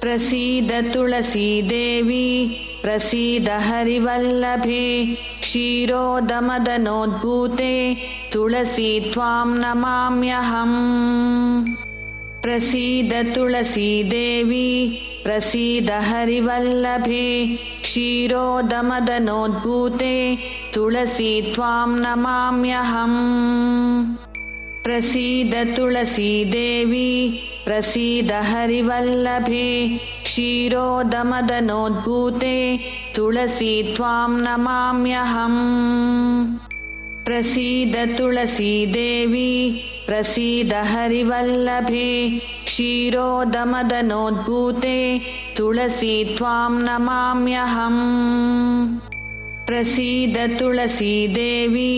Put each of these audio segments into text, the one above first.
प्रसीद तुलसीदेवी प्रसीद हरिवल्लभे क्षीरोदमदनोद्भूते तुलसी त्वां नमाम्यहम्। प्रसीद तुलसीदेवी प्रसीद हरिवल्लभे क्षीरोदमदनोद्भूते तुलसी त्वां नमाम्यहम्। प्रसीद तुलसीदेवी प्रसीद हरिवल्लभे क्षीरोदमदनोद्भूते तुलसी त्वां नमाम्यहम्। प्रसीद तुलसीदेवी प्रसीद हरिवल्लभे क्षीरोदमदनोद्भूते तुलसी त्वां नमाम्यहम्। प्रसीद तुलसीदेवी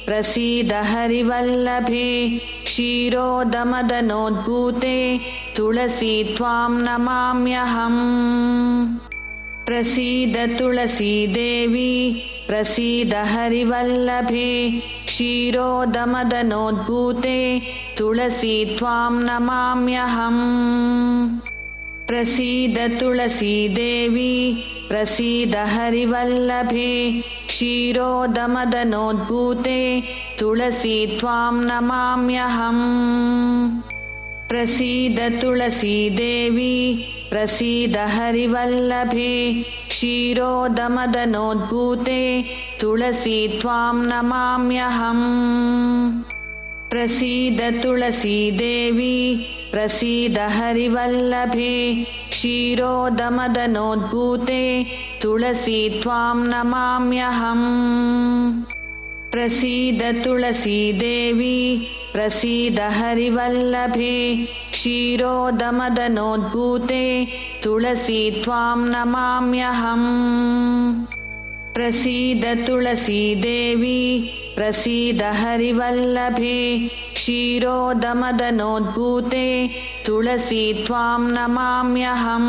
प्रसीद हरिवल्लभे क्षीरोदमदनोद्भूते तुलसी त्वां नमाम्यहम्। प्रसीद तुलसीदेवी प्रसीद हरिवल्लभे क्षीरोदमदनोद्भूते तुलसी त्वां नमाम्यहम्। प्रसीद तुलसीदेवी प्रसीद हरिवल्लभे क्षीरोदमदनोद्भूते तुलसी त्वां नमाम्यहम्। प्रसीद तुलसीदेवी प्रसीद हरिवल्लभे क्षीरोदमदनोद्भूते तुलसी त्वां नमाम्यहम्। प्रसीद तुलसीदेवी प्रसीद हरिवल्लभे क्षीरोदमदनोद्भूते तुलसी त्वां नमाम्यहम्। प्रसीद तुलसीदेवी प्रसीद हरिवल्लभे क्षीरोदमदनोद्भूते तुलसी त्वां नमाम्यहम्। प्रसीद तुलसीदेवी प्रसीद हरिवल्लभे क्षीरोदमदनोद्भूते तुलसी त्वां नमाम्यहम्।